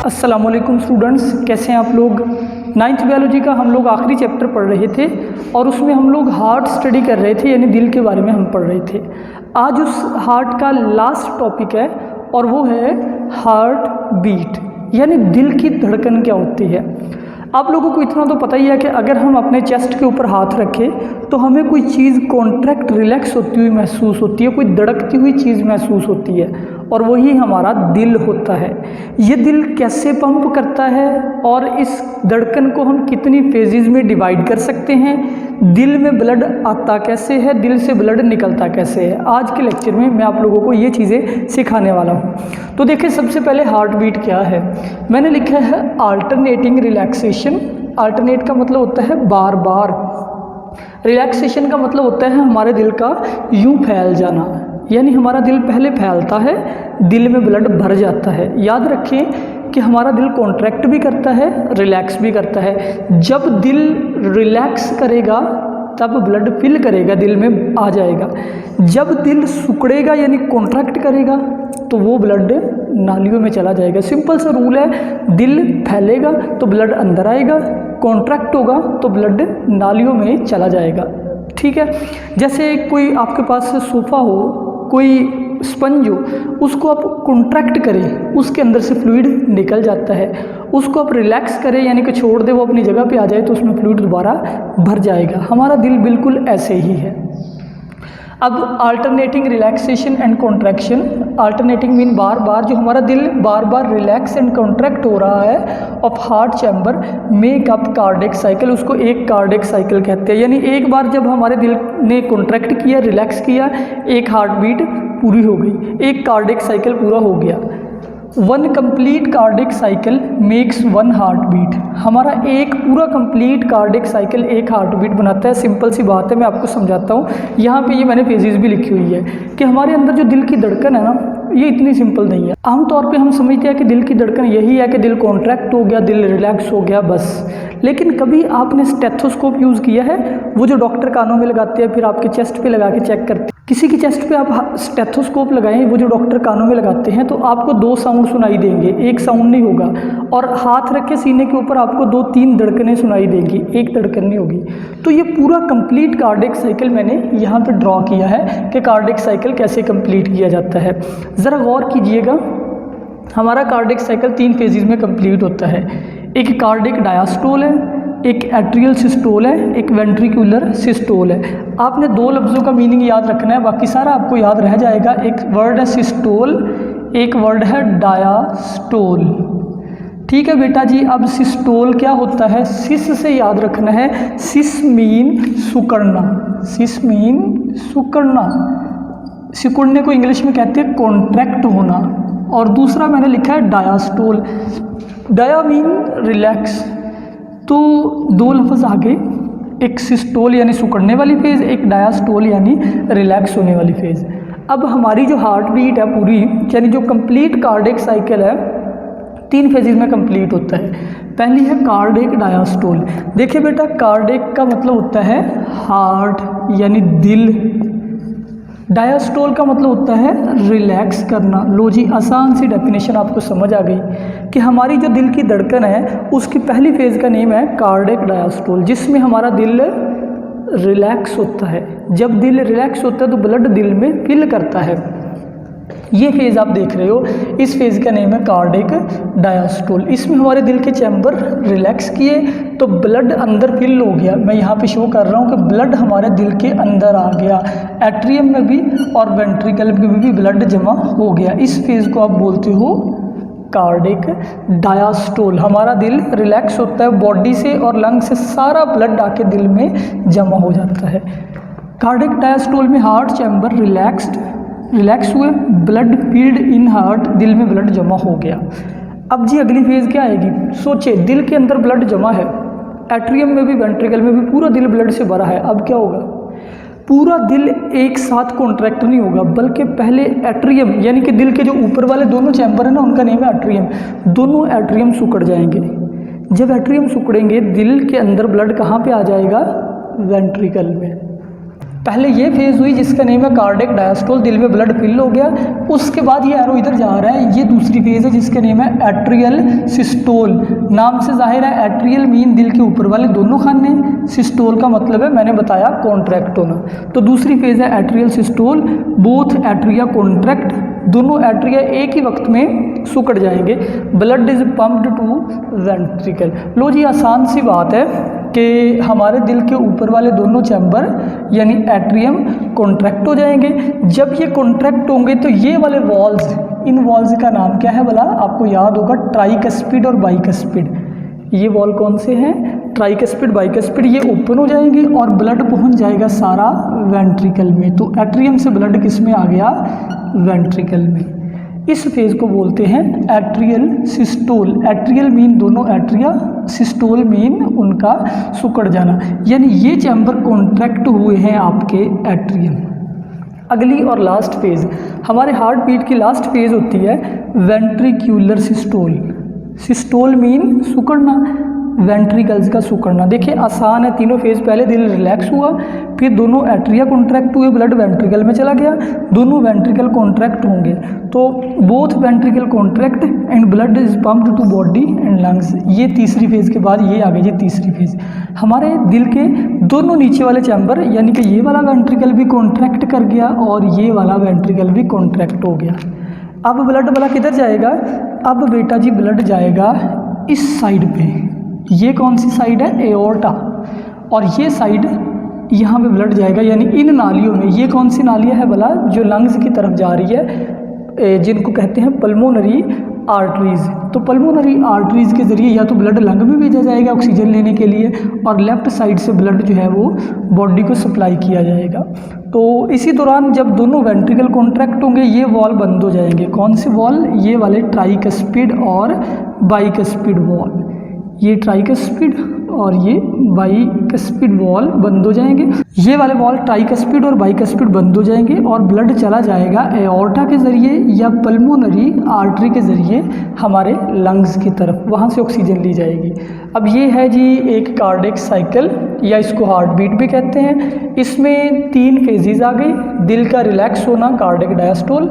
अस्सलामुअलैकुम स्टूडेंट्स, कैसे हैं आप लोग। 9th बायोलॉजी का हम लोग आखिरी चैप्टर पढ़ रहे थे और उसमें हम लोग हार्ट स्टडी कर रहे थे, यानी दिल के बारे में हम पढ़ रहे थे। आज उस हार्ट का लास्ट टॉपिक है और वो है हार्ट बीट, यानी दिल की धड़कन क्या होती है। आप लोगों को इतना तो पता ही है कि अगर हम अपने चेस्ट के ऊपर हाथ रखें तो हमें कोई चीज़ कॉन्ट्रैक्ट रिलैक्स होती हुई महसूस होती है, कोई धड़कती हुई चीज़ महसूस होती है और वही हमारा दिल होता है। ये दिल कैसे पंप करता है और इस धड़कन को हम कितनी फेजेज़ में डिवाइड कर सकते हैं, दिल में ब्लड आता कैसे है, दिल से ब्लड निकलता कैसे है, आज के लेक्चर में मैं आप लोगों को ये चीज़ें सिखाने वाला हूँ। तो देखिए, सबसे पहले हार्ट बीट क्या है। मैंने लिखा है अल्टरनेटिंग रिलैक्सेशन। अल्टरनेट का मतलब होता है बार बार, रिलैक्सेशन का मतलब होता है हमारे दिल का यूं फैल जाना, यानी हमारा दिल पहले फैलता है, दिल में ब्लड भर जाता है। याद रखें कि हमारा दिल कॉन्ट्रैक्ट भी करता है, रिलैक्स भी करता है। जब दिल रिलैक्स करेगा तब ब्लड फिल करेगा, दिल में आ जाएगा। जब दिल सिकुड़ेगा यानी कॉन्ट्रैक्ट करेगा तो वो ब्लड नालियों में चला जाएगा। सिंपल सा रूल है, दिल फैलेगा तो ब्लड अंदर आएगा, कॉन्ट्रैक्ट होगा तो ब्लड नालियों में चला जाएगा। ठीक है, जैसे कोई आपके पास सोफ़ा हो, कोई स्पंज हो, उसको आप कॉन्ट्रैक्ट करें, उसके अंदर से फ्लूइड निकल जाता है। उसको आप रिलैक्स करें यानी कि छोड़ दे, वो अपनी जगह पे आ जाए तो उसमें फ्लूइड दोबारा भर जाएगा। हमारा दिल बिल्कुल ऐसे ही है। अब alternating relaxation and contraction. Alternating mean बार बार, जो हमारा दिल बार बार रिलैक्स एंड कॉन्ट्रैक्ट हो रहा है of heart chamber make up cardiac cycle, उसको एक कार्डिक साइकिल कहते हैं। यानी एक बार जब हमारे दिल ने कॉन्ट्रैक्ट किया, रिलैक्स किया, एक हार्ट बीट पूरी हो गई, एक कार्डिक साइकिल पूरा हो गया। One complete cardiac cycle makes one heart beat. हमारा एक पूरा कंप्लीट कार्डिक साइकिल एक हार्ट बीट बनाता है। सिंपल सी बात है, मैं आपको समझाता हूँ। यहाँ पे ये मैंने फेजेस भी लिखी हुई है कि हमारे अंदर जो दिल की धड़कन है ना, ये इतनी सिंपल नहीं है। आमतौर पे हम समझते हैं कि दिल की धड़कन यही है कि दिल कॉन्ट्रैक्ट हो गया, दिल रिलैक्स हो गया, बस। लेकिन कभी आपने स्टेथोस्कोप यूज़ किया है, वो जो डॉक्टर कानों में लगाते हैं फिर आपके चेस्ट पे लगा के चेक करते हैं। किसी की चेस्ट पे आप स्टेथोस्कोप लगाएं, वो जो डॉक्टर कानों में लगाते हैं, तो आपको 2 साउंड सुनाई देंगे, एक साउंड नहीं होगा। और हाथ रख के सीने के ऊपर आपको 2-3 धड़कनें सुनाई देंगी, एक धड़कन नहीं होगी। तो ये पूरा कंप्लीट कार्डिक साइकिल मैंने यहाँ पे ड्रॉ किया है कि कार्डिक साइकिल कैसे कंप्लीट किया जाता है। ज़रा गौर कीजिएगा, हमारा कार्डिक साइकिल 3 फेजेस में कंप्लीट होता है। एक कार्डिक डायास्टोल है, एक एट्रियल सिस्टोल है, एक वेंट्रिकुलर सिस्टोल है। आपने 2 लफ्ज़ों का मीनिंग याद रखना है, बाकी सारा आपको याद रह जाएगा। एक वर्ड है सिस्टोल, एक वर्ड है डायास्टोल। ठीक है बेटा जी। अब सिस्टोल क्या होता है, सिस से याद रखना है। सिस मीन सुकड़ना, सिस मीन सुकड़ना, सिकुड़ने को इंग्लिश में कहते हैं कॉन्ट्रैक्ट होना। और दूसरा मैंने लिखा है डायास्टोल, डाया मीन रिलैक्स। तो 2 लफ्ज़ आगे, एक सिस्टोल यानी सुकड़ने वाली फेज़, एक डायास्टोल यानी रिलैक्स होने वाली फेज़। अब हमारी जो हार्ट बीट है पूरी, यानी जो कंप्लीट कार्डिक साइकिल है, 3 फेजेस में कंप्लीट होता है। पहली है कार्डिक डायास्टोल। देखिए बेटा, कार्डिक का मतलब होता है हार्ट यानी दिल, डायास्टोल का मतलब होता है रिलैक्स करना। लो जी, आसान सी डेफिनेशन आपको समझ आ गई कि हमारी जो दिल की धड़कन है उसकी पहली फेज़ का नेम है कार्डिक डायास्टोल, जिसमें हमारा दिल रिलैक्स होता है। जब दिल रिलैक्स होता है तो ब्लड दिल में फिल करता है। ये फेज़ आप देख रहे हो, इस फेज़ का नेम है कार्डिक डायास्टोल। इसमें हमारे दिल के चैम्बर रिलैक्स किए तो ब्लड अंदर फिल हो गया। मैं यहाँ पे शो कर रहा हूँ कि ब्लड हमारे दिल के अंदर आ गया, एट्रियम में भी और वेंट्रिकल में भी ब्लड जमा हो गया। इस फेज़ को आप बोलते हो कार्डिक डायास्टोल। हमारा दिल रिलैक्स होता है, बॉडी से और लंग से सारा ब्लड आके दिल में जमा हो जाता है। कार्डिक डायास्टोल में हार्ट चैम्बर रिलैक्स हुए, ब्लड फील्ड इन हार्ट, दिल में ब्लड जमा हो गया। अब जी अगली फेज़ क्या आएगी, सोचे दिल के अंदर ब्लड जमा है, एट्रियम में भी वेंट्रिकल में भी पूरा दिल ब्लड से भरा है। अब क्या होगा, पूरा दिल एक साथ कॉन्ट्रैक्ट नहीं होगा, बल्कि पहले एट्रियम यानी कि दिल के जो ऊपर वाले दोनों चैम्बर है ना, उनका नेम है एट्रियम, दोनों एट्रियम सिकुड़ जाएंगे। जब एट्रियम सिकुड़ेंगे, दिल के अंदर ब्लड कहाँ पे आ जाएगा, वेंट्रिकल में। पहले ये फेज़ हुई जिसका नेम है कार्डियक डायस्टोल, दिल में ब्लड फिल हो गया। उसके बाद ये एरो इधर जा रहा है, ये दूसरी फेज़ है जिसका नेम है एट्रियल सिस्टोल। नाम से जाहिर है एट्रियल मीन दिल के ऊपर वाले दोनों खाने, सिस्टोल का मतलब है मैंने बताया कॉन्ट्रैक्ट होना। तो दूसरी फेज़ है atrial systole, both atria contract, दोनों एट्रिया एक ही वक्त में सुकड़ जाएंगे। Blood is pumped to ventricle. लो जी, आसान सी बात है कि हमारे दिल के ऊपर वाले दोनों चैम्बर यानी एट्रियम कॉन्ट्रैक्ट हो जाएंगे। जब ये कॉन्ट्रैक्ट होंगे तो ये वाले वॉल्स, इन वॉल्स का नाम क्या है भला, आपको याद होगा, ट्राइकस्पिड और बाइकस्पिड। ये वॉल कौन से हैं, ट्राइकस्पिड बाइकस्पिड, ये ओपन हो जाएंगे और ब्लड पहुंच जाएगा सारा वेंट्रिकल में। तो एट्रियम से ब्लड किस में आ गया, वेंट्रिकल में। इस फेज को बोलते हैं एट्रियल सिस्टोल। एट्रियल मीन दोनों एट्रिया, सिस्टोल मीन उनका सुकड़ जाना, यानी ये चैम्बर कॉन्ट्रैक्ट हुए हैं आपके एट्रियम। अगली और लास्ट फेज, हमारे हार्ट बीट की लास्ट फेज होती है वेंट्रिक्यूलर सिस्टोल। सिस्टोल मीन सुकड़ना, वेंट्रिकल्स का सुकड़ना। देखिए आसान है, तीनों फेज, पहले दिल रिलैक्स हुआ, फिर दोनों एट्रिया कॉन्ट्रैक्ट हुए, ब्लड वेंट्रिकल में चला गया, दोनों वेंट्रिकल कॉन्ट्रैक्ट होंगे। तो both ventricle contract and blood is pumped to body and lungs. ये तीसरी फेज के बाद ये आ गई, ये तीसरी फेज। हमारे दिल के दोनों नीचे वाले चैम्बर यानी कि ये वाला वेंट्रिकल भी कॉन्ट्रैक्ट कर गया और ये वाला वेंट्रिकल भी कॉन्ट्रैक्ट हो गया। अब ब्लड वाला किधर जाएगा, अब बेटा जी ब्लड जाएगा इस साइड पे। ये कौन सी साइड है, एओर्टा, और ये साइड यहाँ पे ब्लड जाएगा, यानी इन नालियों में। ये कौन सी नालियाँ है भला, जो लंग्स की तरफ जा रही है, जिनको कहते हैं पल्मोनरी आर्टरीज। तो पल्मोनरी आर्टरीज के ज़रिए या तो ब्लड लंग में भेजा जाएगा ऑक्सीजन लेने के लिए, और लेफ़्ट साइड से ब्लड जो है वो बॉडी को सप्लाई किया जाएगा। तो इसी दौरान जब दोनों वेंट्रिकल कॉन्ट्रैक्ट होंगे, ये वॉल बंद हो जाएंगे। कौन से वॉल, ये वाले ट्राइकस्पिड और बाइकस्पिड वॉल। ये ट्राइकस्पिड और ये बाइकस्पिड वॉल बंद हो जाएंगे। ये वाले वॉल ट्राइकस्पिड और बाइकस्पिड बंद हो जाएंगे और ब्लड चला जाएगा एओर्टा के ज़रिए या पल्मोनरी आर्टरी के ज़रिए हमारे लंग्स की तरफ, वहाँ से ऑक्सीजन ली जाएगी। अब ये है जी एक कार्डियक साइकिल, या इसको हार्ट बीट भी कहते हैं। इसमें 3 फेजेज आ गई, दिल का रिलैक्स होना कार्डियक डायस्टोल,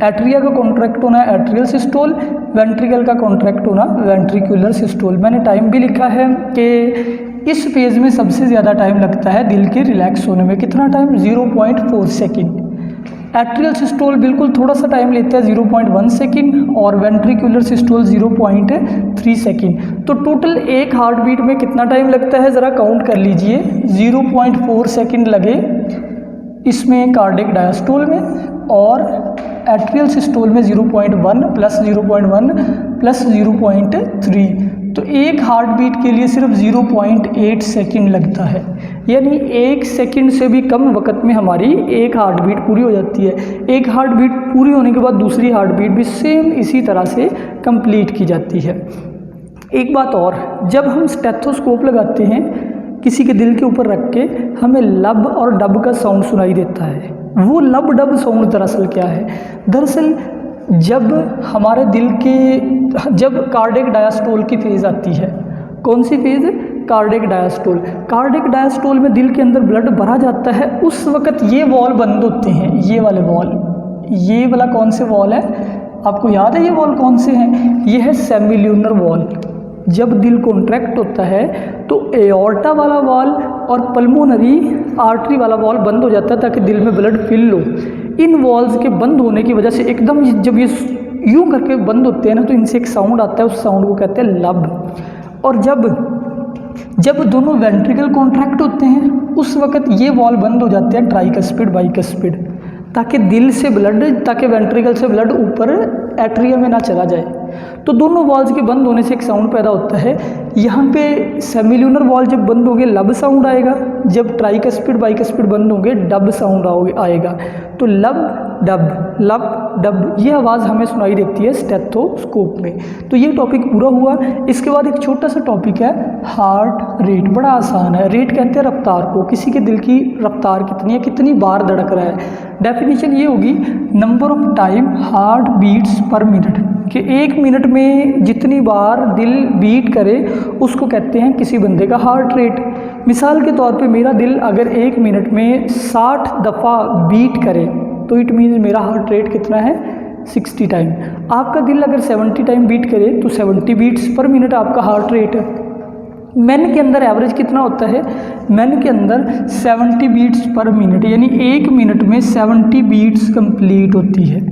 एट्रिया का कॉन्ट्रैक्ट होना एट्रियल सिस्टोल, वेंट्रिकल का कॉन्ट्रैक्ट होना वेंट्रिकुलर सिस्टोल। मैंने टाइम भी लिखा है कि इस फेज़ में सबसे ज़्यादा टाइम लगता है दिल के रिलैक्स होने में। कितना टाइम, 0.4 सेकेंड। एट्रियल सिस्टोल बिल्कुल थोड़ा सा टाइम लेता है, 0.1 सेकेंड, और वेंट्रिकुलर सिस्टोल 0.3 सेकेंड। तो टोटल एक हार्ट बीट में कितना टाइम लगता है, ज़रा काउंट कर लीजिए। 0.4 सेकेंड लगे इसमें कार्डियक डायस्टोल में, और एट्रियल सिस्टोल में 0.1 प्लस 0.1 प्लस 0.3। तो एक हार्ट बीट के लिए सिर्फ 0.8 सेकेंड लगता है, यानी 1 सेकेंड से भी कम वक्त में हमारी एक हार्ट बीट पूरी हो जाती है। एक हार्ट बीट पूरी होने के बाद दूसरी हार्ट बीट भी सेम इसी तरह से कंप्लीट की जाती है। एक बात और, जब हम स्टेथोस्कोप लगाते हैं किसी के दिल के ऊपर रख के, हमें लब और डब का साउंड सुनाई देता है। वो लब डब साउंड दरअसल क्या है, दरअसल जब हमारे दिल के, जब कार्डियक डायस्टोल की फेज़ आती है, कौन सी फेज़ है, कार्डियक डायस्टोल। कार्डियक डायस्टोल में दिल के अंदर ब्लड भरा जाता है, उस वक़्त ये वॉल बंद होते हैं, ये वाले वॉल। ये वाला कौन से वॉल है, आपको याद है ये वॉल कौन से हैं, ये है सेमिल्यूनर वॉल। जब दिल कॉन्ट्रैक्ट होता है तो एओर्टा वाला वॉल और पल्मोनरी आर्टरी वाला वॉल बंद हो जाता है ताकि दिल में ब्लड फिल हो। इन वॉल्स के बंद होने की वजह से एकदम जब ये यूं करके बंद होते हैं ना, तो इनसे एक साउंड आता है, उस साउंड को कहते हैं लब। और जब दोनों वेंट्रिकल कॉन्ट्रैक्ट होते हैं उस वक्त ये वॉल बंद हो जाते हैं, ट्राइकस्पिड बाइकस्पिड, ताकि दिल से ब्लड, ताकि वेंट्रिकल से ब्लड ऊपर एट्रिया में ना चला जाए। तो दोनों वॉल्स के बंद होने से एक साउंड पैदा होता है। यहाँ पे सेमिल्यूनर वॉल जब बंद होंगे लब साउंड आएगा, जब ट्राइकस्पिड बाइकस्पिड बंद होंगे डब साउंड आएगा। तो लब डब ये आवाज़ हमें सुनाई देती है स्टेथोस्कोप में। तो ये टॉपिक पूरा हुआ। इसके बाद एक छोटा सा टॉपिक है हार्ट रेट, बड़ा आसान है। रेट कहते हैं रफ्तार को, किसी के दिल की रफ्तार कितनी है, कितनी बार धड़क रहा है। डेफिनेशन ये होगी, number of time heart beats per minute, कि 1 मिनट में जितनी बार दिल बीट करे उसको कहते हैं किसी बंदे का हार्ट रेट। मिसाल के तौर पे मेरा दिल अगर 1 मिनट में 60 दफ़ा बीट करे तो इट मीन्स मेरा हार्ट रेट कितना है 60 टाइम। आपका दिल अगर 70 टाइम बीट करे तो 70 बीट्स पर मिनट आपका हार्ट रेट है। मैन के अंदर एवरेज कितना होता है, मैन के अंदर 70 बीट्स पर मिनट, यानी 1 मिनट में 70 बीट्स कंप्लीट होती है।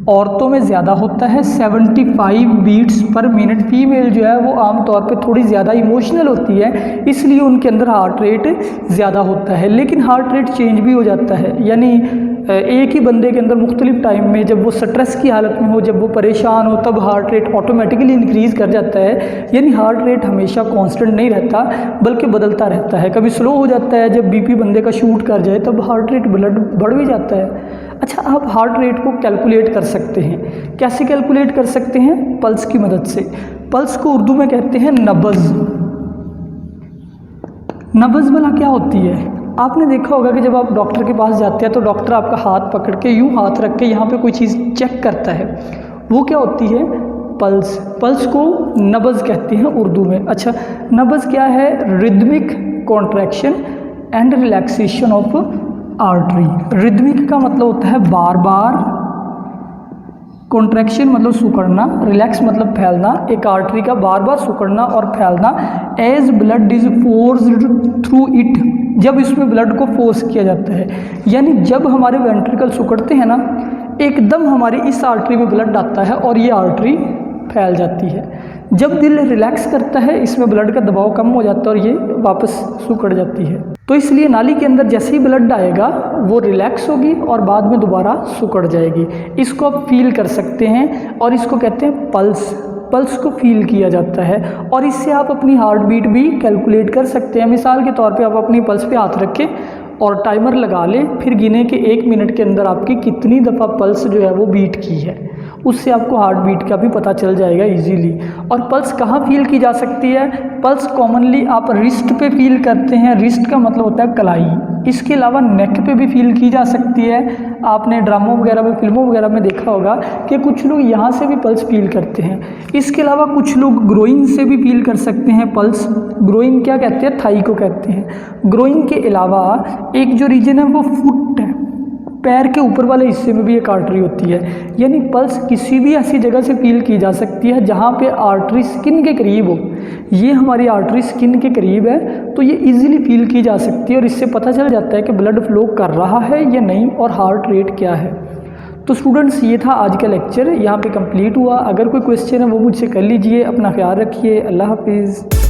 औरतों में ज़्यादा होता है 75 बीट्स पर मिनट। फीमेल जो है वो आमतौर पे थोड़ी ज़्यादा इमोशनल होती है, इसलिए उनके अंदर हार्ट रेट ज़्यादा होता है। लेकिन हार्ट रेट चेंज भी हो जाता है, यानी एक ही बंदे के अंदर मुख्तलिफ टाइम में जब वो स्ट्रेस की हालत में हो, जब वो परेशान हो, तब हार्ट रेट ऑटोमेटिकली इंक्रीज़ कर जाता है। यानी हार्ट रेट हमेशा कांस्टेंट नहीं रहता बल्कि बदलता रहता है। कभी स्लो हो जाता है, जब बीपी बंदे का शूट कर जाए तब हार्ट रेट ब्लड बढ़ भी जाता है। अच्छा, आप हार्ट रेट को कैलकुलेट कर सकते हैं। कैसे कैलकुलेट कर सकते हैं? पल्स की मदद से। पल्स को उर्दू में कहते हैं नब्ज़। नब्ज़ भला क्या होती है? आपने देखा होगा कि जब आप डॉक्टर के पास जाते हैं तो डॉक्टर आपका हाथ पकड़ के यूं हाथ रख के यहाँ पे कोई चीज़ चेक करता है, वो क्या होती है? पल्स। पल्स को नब्ज़ कहते हैं उर्दू में। अच्छा, नब्ज़ क्या है? Rhythmic contraction and relaxation of artery. Rhythmic का मतलब होता है बार बार, कॉन्ट्रैक्शन मतलब सिकुड़ना, रिलैक्स मतलब फैलना, एक आर्टरी का बार बार सिकुड़ना और फैलना। As blood is forced through it, जब इसमें ब्लड को फोर्स किया जाता है, यानी जब हमारे वेंट्रिकल सिकुड़ते हैं ना, एकदम हमारी इस आर्टरी में ब्लड आता है और ये आर्टरी फैल जाती है। जब दिल रिलैक्स करता है, इसमें ब्लड का दबाव कम हो जाता है और ये वापस सिकुड़ जाती है। तो इसलिए नाली के अंदर जैसे ही ब्लड आएगा वो रिलैक्स होगी और बाद में दोबारा सिकुड़ जाएगी। इसको आप फील कर सकते हैं और इसको कहते हैं पल्स। पल्स को फील किया जाता है और इससे आप अपनी हार्ट बीट भी कैलकुलेट कर सकते हैं। मिसाल के तौर पे आप अपनी पल्स पे हाथ रखें और टाइमर लगा लें, फिर गिने कि 1 मिनट के अंदर आपकी कितनी दफ़ा पल्स जो है वो बीट की है, उससे आपको हार्ट बीट का भी पता चल जाएगा इजीली। और पल्स कहाँ फील की जा सकती है? पल्स कॉमनली आप रिस्ट पे फील करते हैं। रिस्ट का मतलब होता है कलाई। इसके अलावा नेक पे भी फील की जा सकती है। आपने ड्रामों वगैरह में, फिल्मों वगैरह में देखा होगा कि कुछ लोग यहाँ से भी पल्स फील करते हैं। इसके अलावा कुछ लोग ग्रोइन से भी फील कर सकते हैं पल्स। ग्रोइन क्या कहते हैं? थाई को कहते हैं। ग्रोइन के अलावा एक जो रीजन है वो फुट है, पैर के ऊपर वाले हिस्से में भी एक आर्टरी होती है। यानी पल्स किसी भी ऐसी जगह से फील की जा सकती है जहाँ पे आर्टरी स्किन के करीब हो। ये हमारी आर्टरी स्किन के करीब है तो ये इजीली फील की जा सकती है और इससे पता चल जाता है कि ब्लड फ्लो कर रहा है या नहीं और हार्ट रेट क्या है। तो स्टूडेंट्स, ये था आज का लेक्चर, यहाँ पे कंप्लीट हुआ। अगर कोई क्वेश्चन है वो मुझसे कर लीजिए। अपना ख्याल रखिए। अल्लाह हाफिज़।